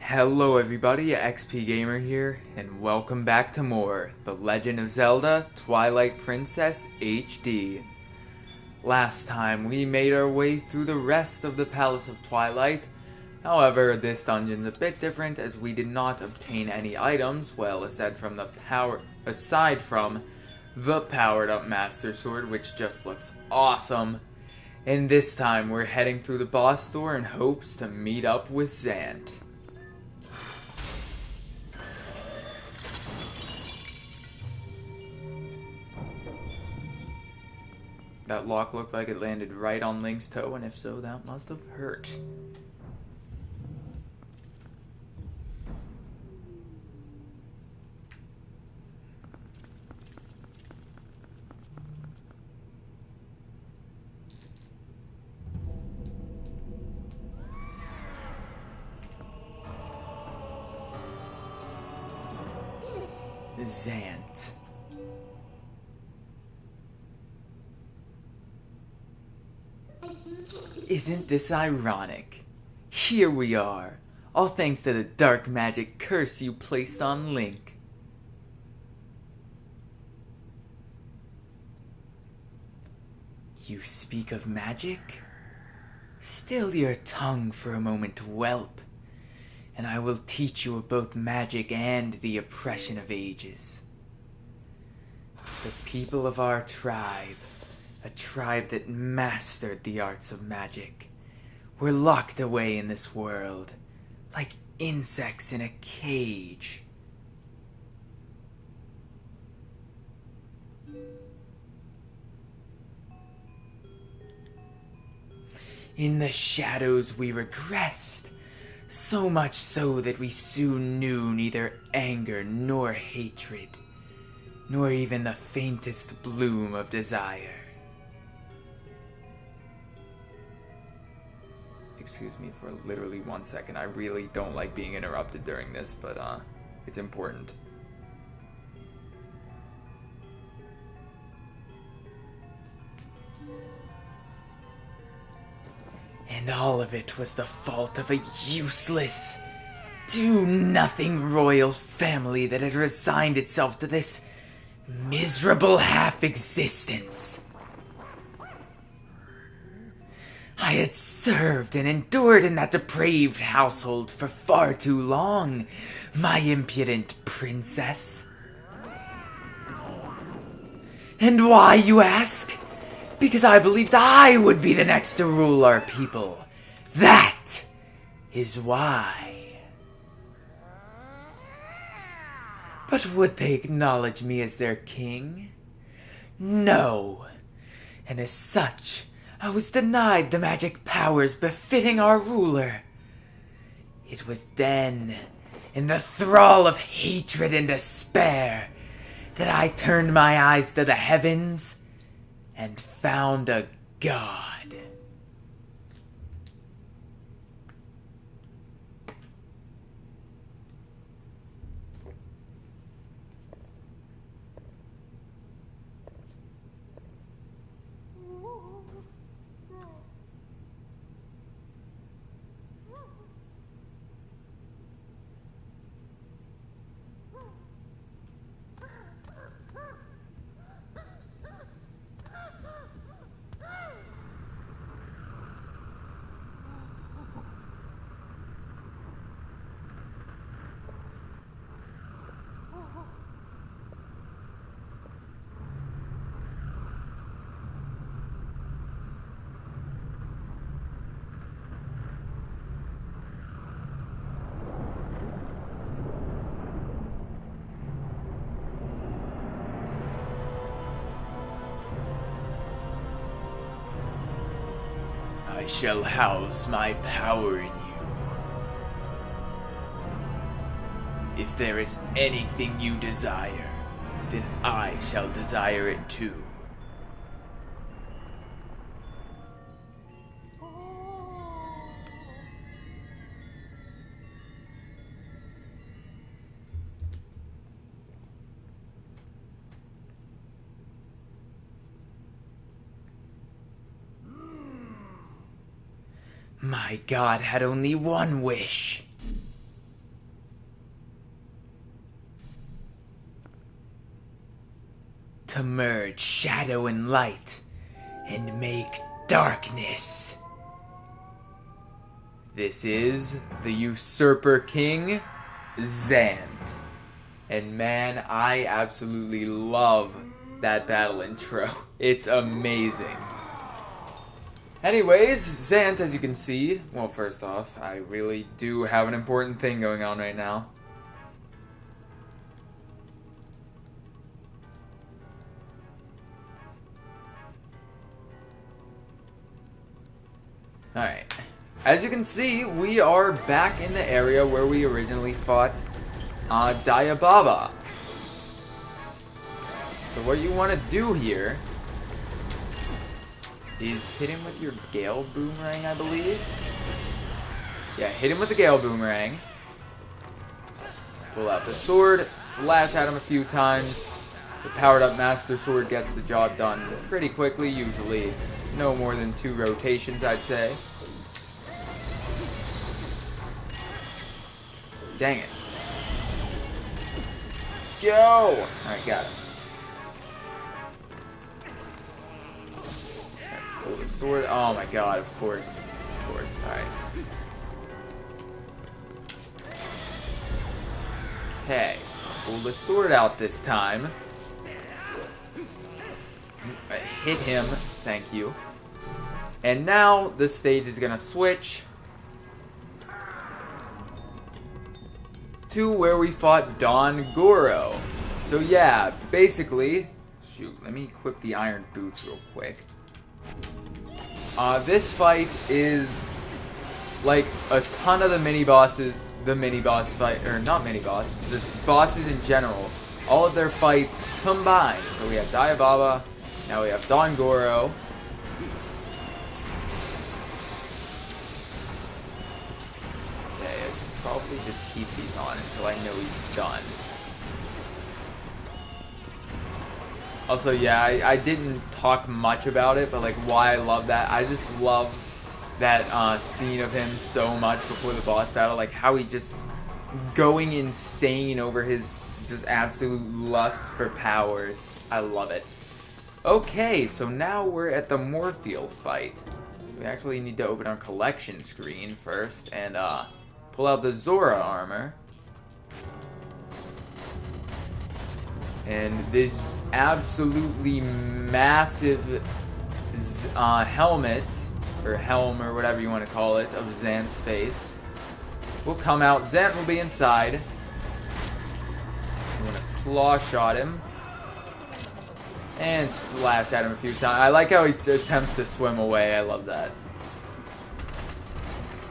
Hello everybody, XP Gamer here, and welcome back to more The Legend of Zelda Twilight Princess HD. Last time we made our way through the rest of the Palace of Twilight. However, this dungeon's a bit different as we did not obtain any items, well, aside from the powered up Master Sword, which just looks awesome. And this time we're heading through the boss door in hopes to meet up with Zant. That lock looked like it landed right on Link's toe, and if so, that must have hurt. Zant. Isn't this ironic? Here we are, all thanks to the dark magic curse you placed on Link. You speak of magic? Still your tongue for a moment, whelp, and I will teach you of both magic and the oppression of ages. The people of our tribe, a tribe that mastered the arts of magic, were locked away in this world, like insects in a cage. In the shadows we regressed, so much so that we soon knew neither anger nor hatred, nor even the faintest bloom of desire. Excuse me for literally 1 second. I really don't like being interrupted during this, but it's important. And all of it was the fault of a useless, do-nothing royal family that had resigned itself to this miserable half-existence. I had served and endured in that depraved household for far too long, my impudent princess. And why, you ask? Because I believed I would be the next to rule our people. That is why. But would they acknowledge me as their king? No. And as such, I was denied the magic powers befitting our ruler. It was then, in the thrall of hatred and despair, that I turned my eyes to the heavens and found a god. I shall house my power in you. If there is anything you desire, then I shall desire it too. My god had only one wish. to merge shadow and light and make darkness. This is the Usurper King, Zant. And man, I absolutely love that battle intro. It's amazing. Anyways, Zant, as you can see, well, first off, I really do have an important thing going on right now. Alright. As you can see, we are back in the area where we originally fought Diababa. So what you want to do here is hit him with your Gale Boomerang, I believe. Yeah, hit him with the Gale Boomerang. Pull out the sword, slash at him a few times. The powered up Master Sword gets the job done pretty quickly, usually no more than 2 rotations, I'd say. Dang it. Go! Alright, got it. Pull the sword. Oh my god, of course. Of course. Alright. Okay. Pull the sword out this time. Hit him. Thank you. And now the stage is gonna switch to where we fought Don Goro. So yeah, basically, shoot, let me equip the iron boots real quick. This fight is like a ton of the mini-bosses, the mini-boss fight, or not mini-boss, the bosses in general, all of their fights combined. So we have Diababa, now we have Don Goro. Okay, I should probably just keep these on until I know he's done. Also, yeah, I didn't talk much about it, but like why I love that. I just love that scene of him so much before the boss battle. Like how he just going insane over his just absolute lust for power. I love it. Okay, so now we're at the Morpheal fight. We actually need to open our collection screen first and pull out the Zora armor. And this absolutely massive helmet, or helm, or whatever you want to call it, of Zant's face will come out. Zant will be inside. I'm going to claw shot him. And slash at him a few times. I like how he attempts to swim away. I love that.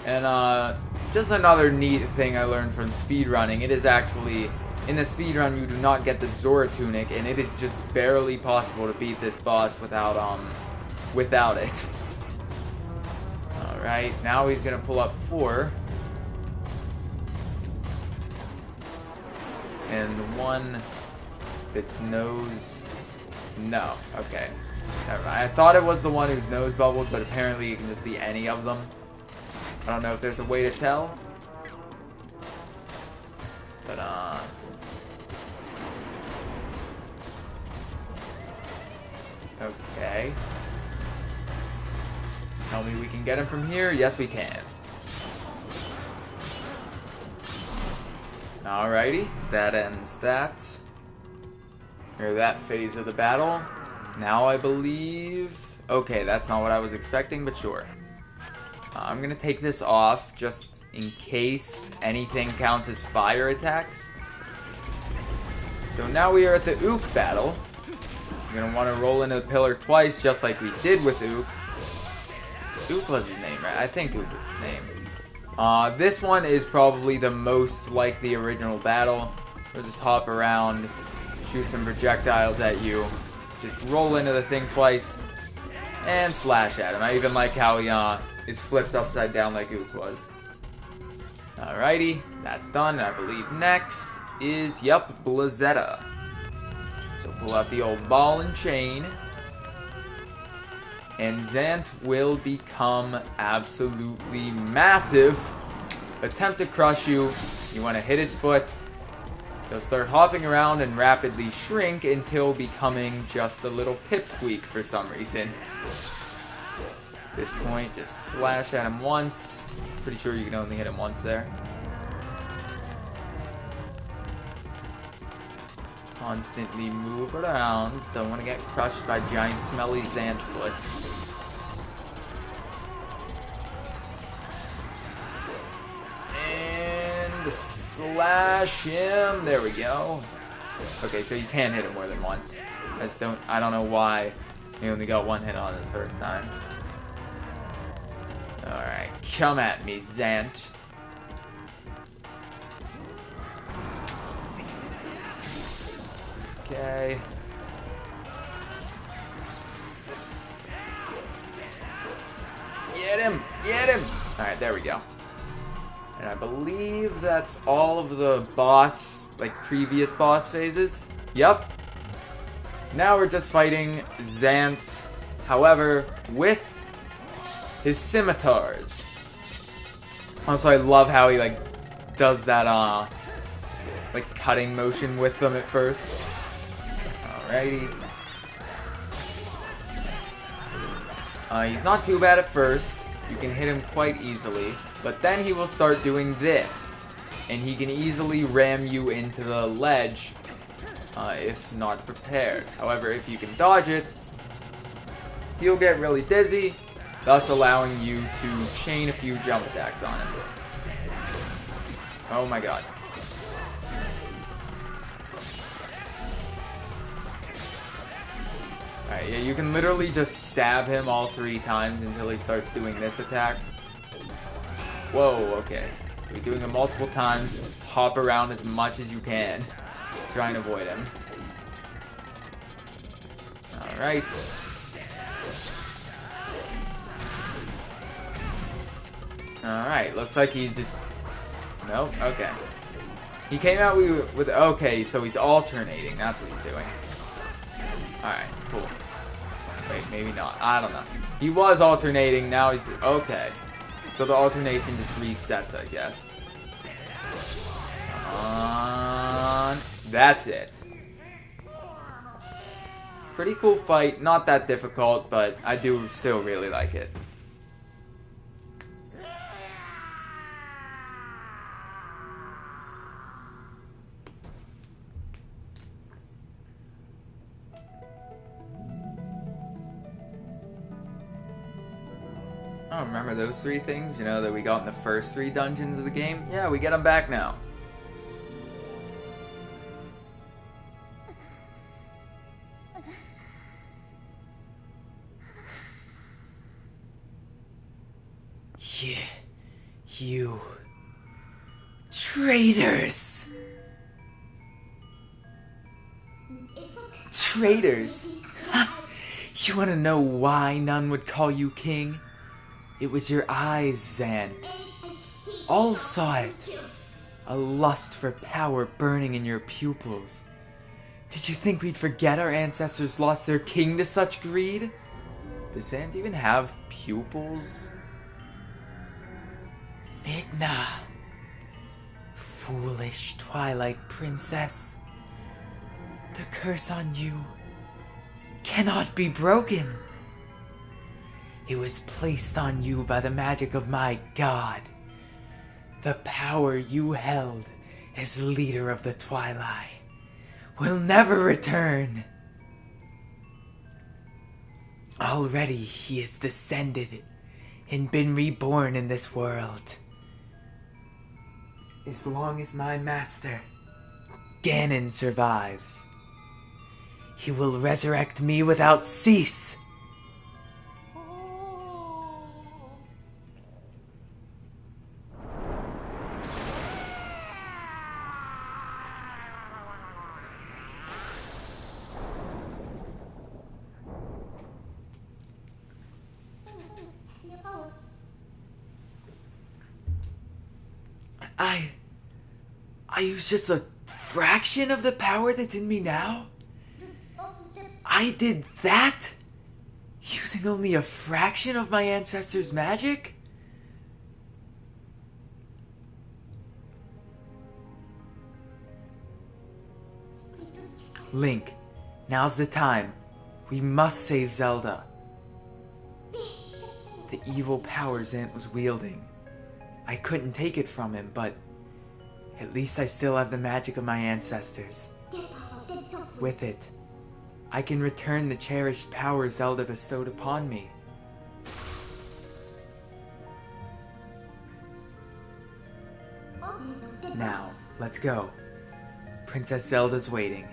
And just another neat thing I learned from speedrunning. It is actually, in the speedrun, you do not get the Zora tunic, and it is just barely possible to beat this boss without it. Alright, now he's gonna pull up 4. And the one that's nose... No, okay. Never mind. I thought it was the one whose nose bubbled, but apparently it can just be any of them. I don't know if there's a way to tell. But, okay. Tell me we can get him from here? Yes, we can. Alrighty, that ends that. Or that phase of the battle. Now I believe... Okay, that's not what I was expecting, but sure. I'm gonna take this off just in case anything counts as fire attacks. So now we are at the Ook battle. You're gonna want to roll into the pillar twice, just like we did with Ook. Ook was his name, right? I think Ook was his name. This one is probably the most like the original battle. We'll just hop around, shoot some projectiles at you, just roll into the thing twice, and slash at him. I even like how he is flipped upside down like Ook was. Alrighty, that's done. I believe next is, yep, Blazetta. So pull out the old ball and chain. And Zant will become absolutely massive. Attempt to crush you. You want to hit his foot. They'll start hopping around and rapidly shrink until becoming just a little pipsqueak for some reason. At this point, just slash at him once. Pretty sure you can only hit him once there. Constantly move around. Don't want to get crushed by giant smelly Zant foot. And slash him. There we go. Okay, so you can hit him more than once. I don't know why he only got one hit on it the first time. Alright, come at me, Zant. Okay. Get him! Get him! Alright, there we go. And I believe that's all of the boss, like previous boss phases. Yup. Now we're just fighting Zant, however, with his scimitars. Also, I love how he, like, does that, like, cutting motion with them at first. Alrighty. He's not too bad at first. You can hit him quite easily. But then he will start doing this. And he can easily ram you into the ledge if not prepared. However, if you can dodge it, he'll get really dizzy, thus allowing you to chain a few jump attacks on him. Oh my god. Alright, yeah, you can literally just stab him all 3 times until he starts doing this attack. Whoa, okay. So you're doing it multiple times, just hop around as much as you can. Try and avoid him. Alright. Alright, looks like he's just... Nope, okay. He came out with... Okay, so he's alternating. That's what he's doing. Alright, cool. Wait, maybe not. I don't know. He was alternating, now he's... Okay. So the alternation just resets, I guess. Come on. That's it. Pretty cool fight. Not that difficult, but I do still really like it. Oh, remember those 3 things, you know, that we got in the first 3 dungeons of the game? Yeah, we get them back now. Yeah, you traitors! Traitors? You wanna know why none would call you king? It was your eyes, Zant. All saw it. A lust for power burning in your pupils. Did you think we'd forget our ancestors lost their king to such greed? Does Zant even have pupils? Midna. Foolish Twilight princess. The curse on you cannot be broken. It was placed on you by the magic of my god. The power you held as leader of the Twilight will never return. Already he has descended and been reborn in this world. As long as my master, Ganon, survives, he will resurrect me without cease. I use just a fraction of the power that's in me now? I did that? Using only a fraction of my ancestors' magic? Link, now's the time. We must save Zelda. The evil power Zant was wielding. I couldn't take it from him, but at least I still have the magic of my ancestors. With it, I can return the cherished power Zelda bestowed upon me. Now, let's go. Princess Zelda's waiting.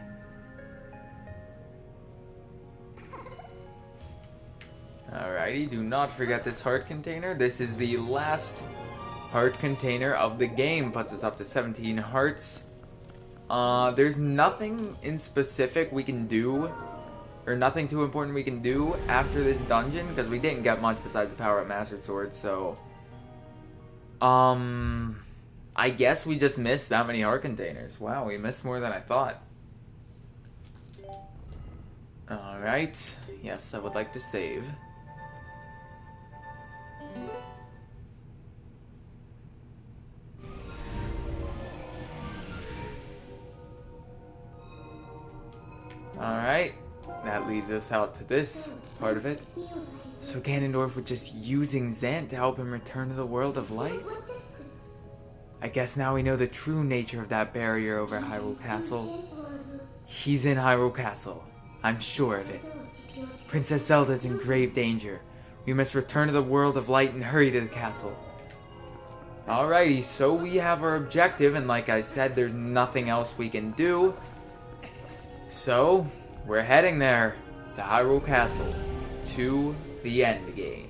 Alrighty, do not forget this heart container. This is the last heart container of the game. Puts us up to 17 hearts. There's nothing in specific we can do, or nothing too important we can do after this dungeon, because we didn't get much besides the power-up Master Sword, so... I guess we just missed that many heart containers. Wow, we missed more than I thought. Alright. Yes, I would like to save. Alright. That leads us out to this part of it. So Ganondorf was just using Zant to help him return to the world of light? I guess now we know the true nature of that barrier over Hyrule Castle. He's in Hyrule Castle. I'm sure of it. Princess Zelda is in grave danger. We must return to the world of light and hurry to the castle. Alrighty, so we have our objective, and like I said, there's nothing else we can do. So, we're heading there, to Hyrule Castle, to the end game.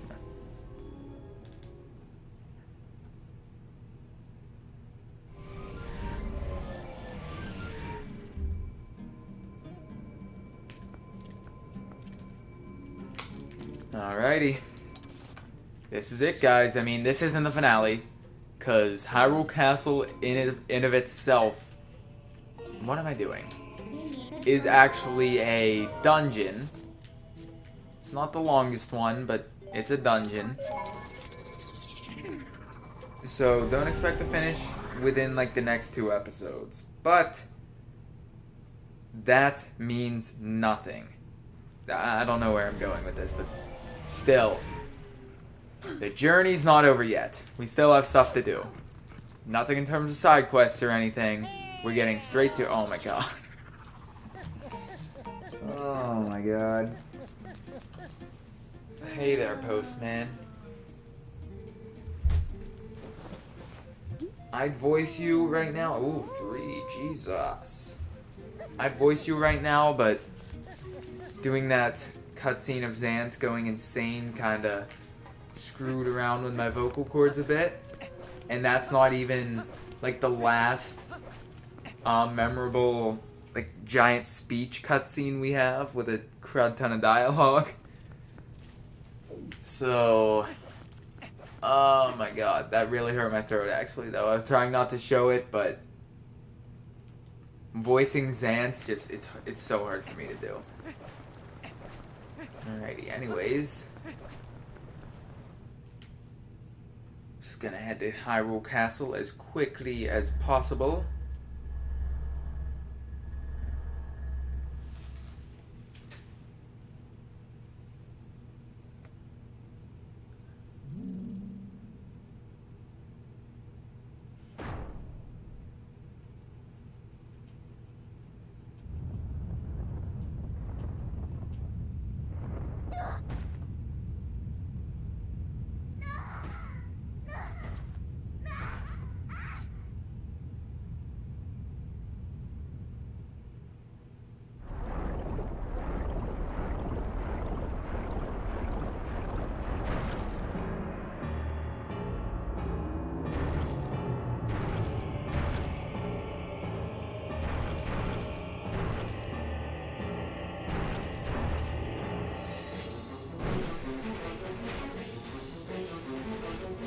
Alrighty. This is it, guys. I mean, this isn't the finale, because Hyrule Castle in of itself, what am I doing, is actually a dungeon. It's not the longest one, but it's a dungeon. So don't expect to finish within like the next 2 episodes. But that means nothing. I don't know where I'm going with this, but still, the journey's not over yet. We still have stuff to do. Nothing in terms of side quests or anything. We're getting straight to... Oh my god. Oh my god. Hey there, postman. I'd voice you right now. Ooh, 3. Jesus. I'd voice you right now, but doing that cutscene of Zant going insane kinda screwed around with my vocal cords a bit. And that's not even like the last memorable like giant speech cutscene we have with a crud ton of dialogue. So, oh my god, that really hurt my throat actually though. I was trying not to show it, but voicing Zant just, it's so hard for me to do. Alrighty, anyways. Just gonna head to Hyrule Castle as quickly as possible.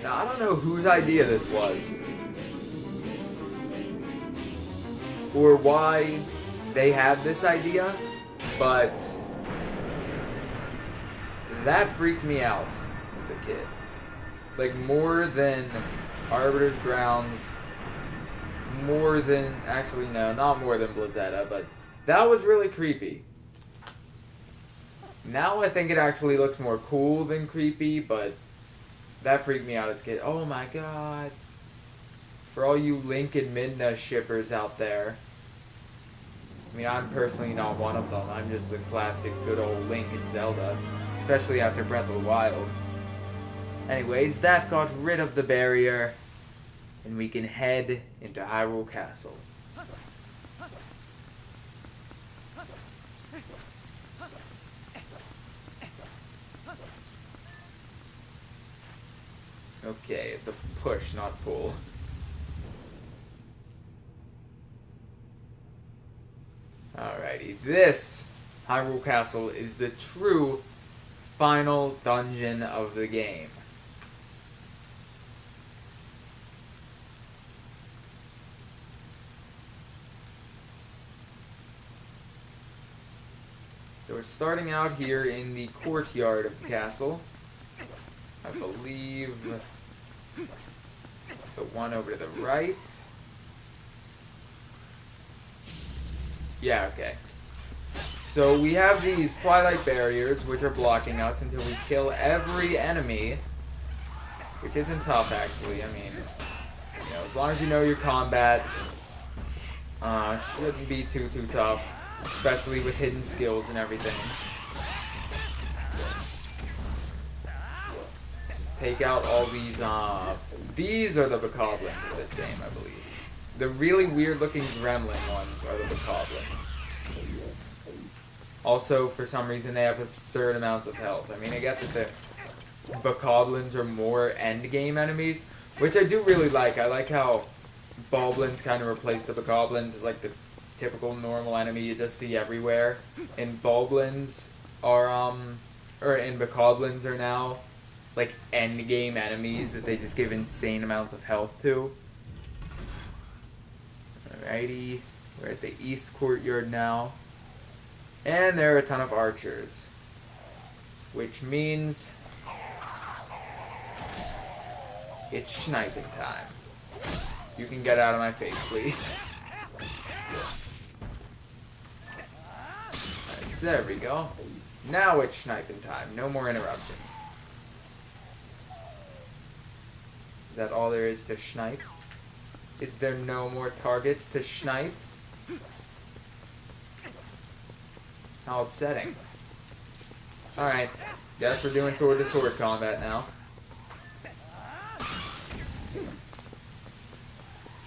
Now, I don't know whose idea this was, or why they had this idea, but that freaked me out as a kid. It's like more than Arbiter's Grounds, more than, actually no, not more than Blizzetta, but That was really creepy. Now I think it actually looks more cool than creepy, but that freaked me out as a kid. Oh my god. For all you Link and Midna shippers out there. I mean, I'm personally not one of them. I'm just the classic good old Link and Zelda. Especially after Breath of the Wild. Anyways, that got rid of the barrier. And we can head into Hyrule Castle. Okay, it's a push, not pull. Alrighty, this Hyrule Castle is the true final dungeon of the game. So we're starting out here in the courtyard of the castle. I believe the one over to the right. Yeah, okay. So we have these Twilight barriers, which are blocking us until we kill every enemy. Which isn't tough, actually. I mean, you know, as long as you know your combat, shouldn't be too tough. Especially with hidden skills and everything. Just take out all these are the bokoblins of this game, I believe. The really weird looking gremlin ones are the bokoblins. Also, for some reason, they have absurd amounts of health. I mean, I get that the bokoblins are more endgame enemies, which I do really like. I like how boblins kind of replace the bokoblins as like the typical normal enemy you just see everywhere. And boblins are, and bokoblins are now like endgame enemies that they just give insane amounts of health to. Alrighty, we're at the east courtyard now. And there are a ton of archers. Which means it's sniping time. You can get out of my face, please. Right, so there we go. Now it's sniping time. No more interruptions. Is that all there is to snipe? Is there no more targets to snipe? How upsetting. Alright, guess we're doing sword to sword combat now.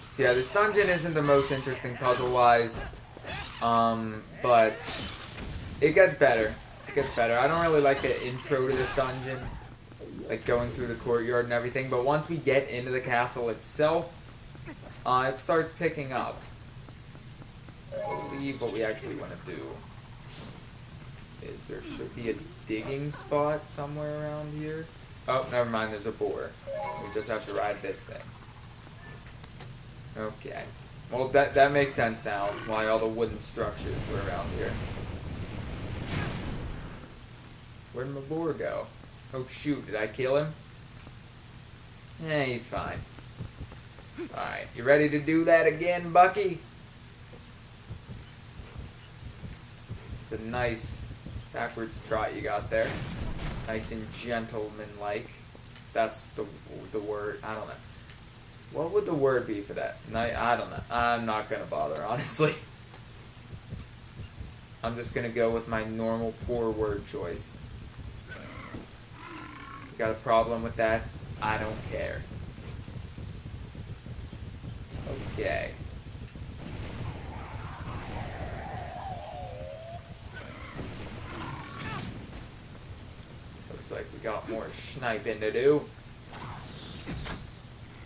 So yeah, this dungeon isn't the most interesting puzzle-wise, but it gets better. It gets better. I don't really like the intro to this dungeon, like going through the courtyard and everything, but once we get into the castle itself, it starts picking up. I believe what we actually want to do is there should be a digging spot somewhere around here. Oh, never mind, there's a boar. We just have to ride this thing. Okay. Well, that makes sense now, why all the wooden structures were around here. Where'd my boar go? Oh shoot, did I kill him? Eh, he's fine. Alright, you ready to do that again, Bucky? It's a nice backwards trot you got there. Nice and gentleman-like. That's the word. I don't know. What would the word be for that? I don't know. I'm not going to bother, honestly. I'm just going to go with my normal poor word choice. You got a problem with that? I don't care. Okay. Looks like we got more sniping to do.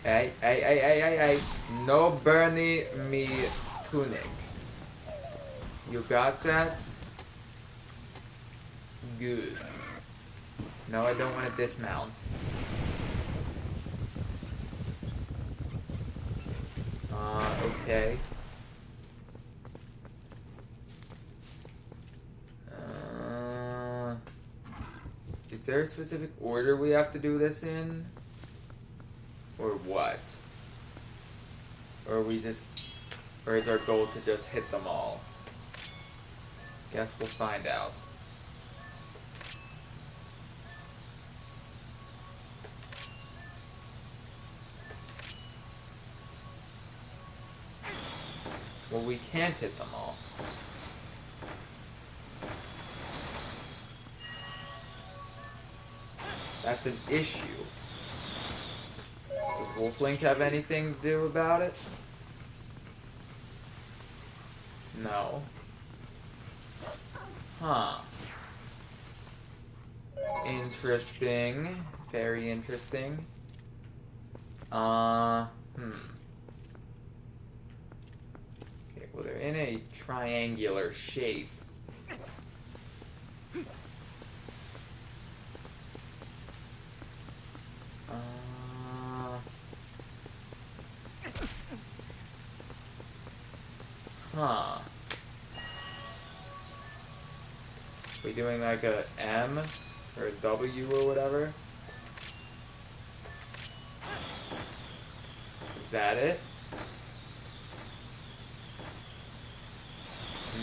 Hey, hey, hey, hey, hey, hey. No burning me tunic. You got that? Good. No, I don't want to dismount. Okay. Is there a specific order we have to do this in? Or what? Or is our goal to just hit them all? Guess we'll find out. Well, we can't hit them all. That's an issue. Does Wolflink have anything to do about it? No. Huh. Interesting. Very interesting. Okay, well, they're in a triangular shape. Huh. We doing like a M or a W or whatever? Is that it?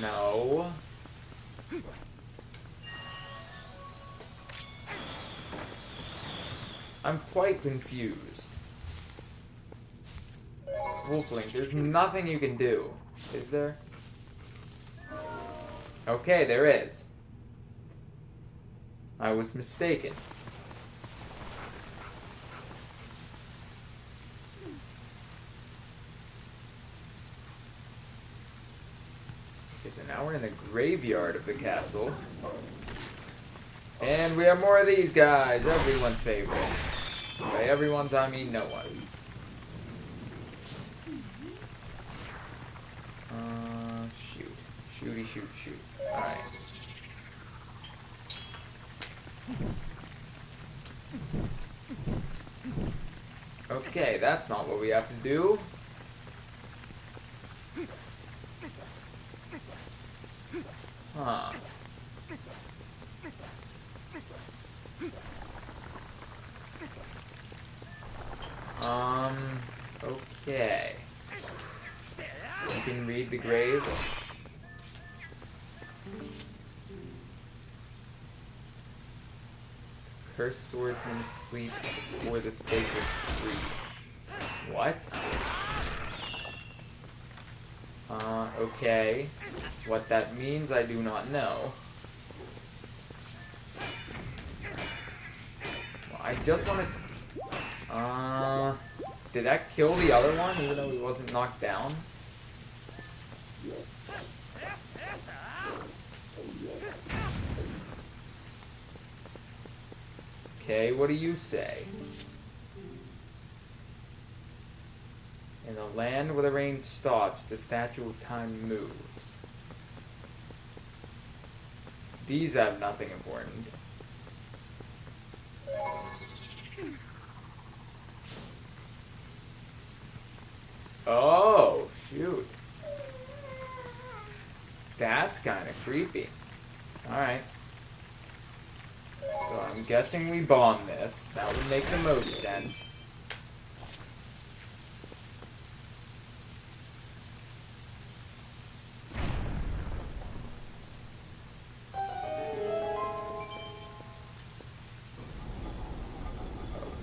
No. I'm quite confused. Wolflink, there's nothing you can do, is there? Okay, there is. I was mistaken. Okay, so now we're in the graveyard of the castle. And we have more of these guys, everyone's favorite. By everyone's, I mean no one's. Shoot. Shooty, shoot, shoot. Alright. Okay, that's not what we have to do. Huh. Okay. You can read the grave. Cursed swordsman sleeps before the sacred tree. What? Okay. What that means, I do not know. Well, I just want to... Did that kill the other one, even though he wasn't knocked down? Okay, what do you say? In the land where the rain stops, the statue of time moves. These have nothing important. Oh, shoot. That's kind of creepy. Alright. So I'm guessing we bomb this. That would make the most sense.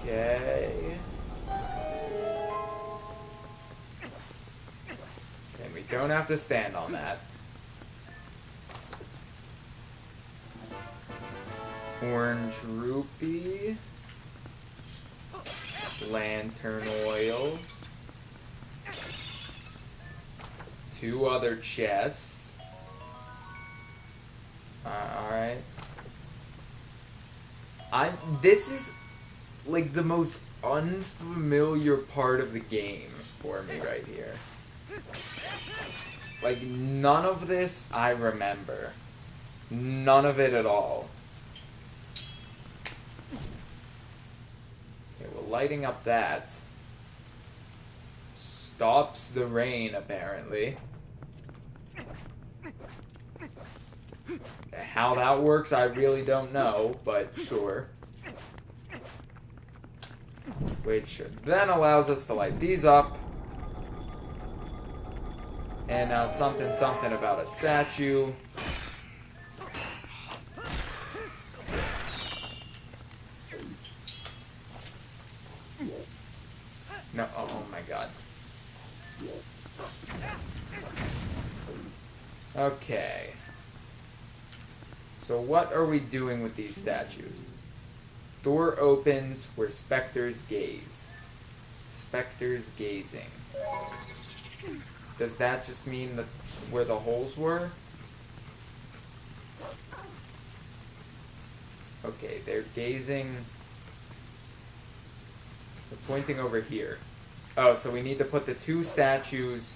Okay. And we don't have to stand on that. Orange rupee. Lantern oil. 2 other chests. Alright. This is like the most unfamiliar part of the game for me right here. Like, none of this I remember. None of it at all. Okay, well, lighting up that stops the rain, apparently. Okay, how that works, I really don't know, but sure. Which then allows us to light these up. And now something about a statue. No, oh my god. Okay. So what are we doing with these statues? Door opens where specters gaze. Specters gazing. Does that just mean that where the holes were? Okay, they're gazing. They're pointing over here. Oh, so we need to put the two statues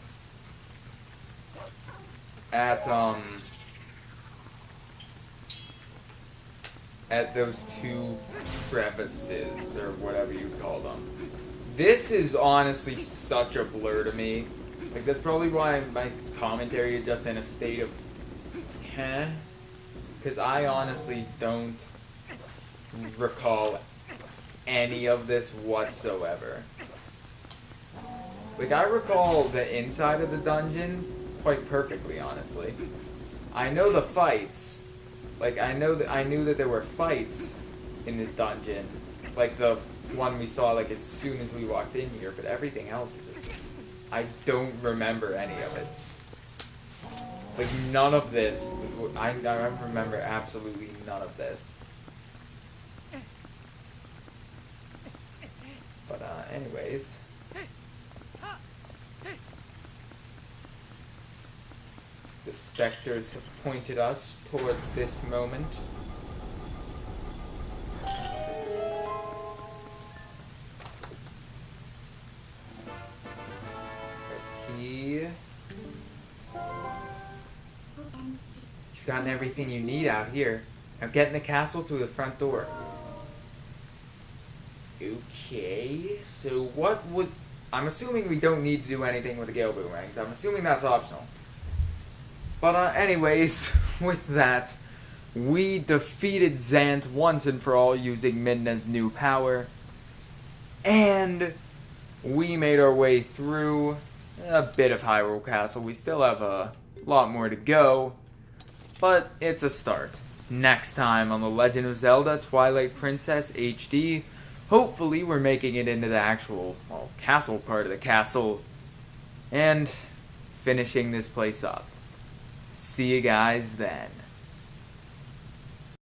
at those two crevices, or whatever you call them. This is honestly such a blur to me. Like, that's probably why my commentary is just in a state of huh? Because I honestly don't recall any of this whatsoever. Like, I recall the inside of the dungeon quite perfectly, honestly. I know the fights. Like, I knew that there were fights in this dungeon. Like, the one we saw, like, as soon as we walked in here. But everything else is just... I don't remember any of it. Like, none of this... I remember absolutely none of this. But, anyways... The specters have pointed us towards this moment. Key. You've gotten everything you need out here. Now get in the castle through the front door. Okay, so what would... I'm assuming we don't need to do anything with the Gale Boomerangs. I'm assuming that's optional. But anyways, with that, we defeated Zant once and for all using Midna's new power. And we made our way through a bit of Hyrule Castle. We still have a lot more to go, but it's a start. Next time on The Legend of Zelda Twilight Princess HD, hopefully we're making it into the actual, well, castle part of the castle and finishing this place up. See you guys then.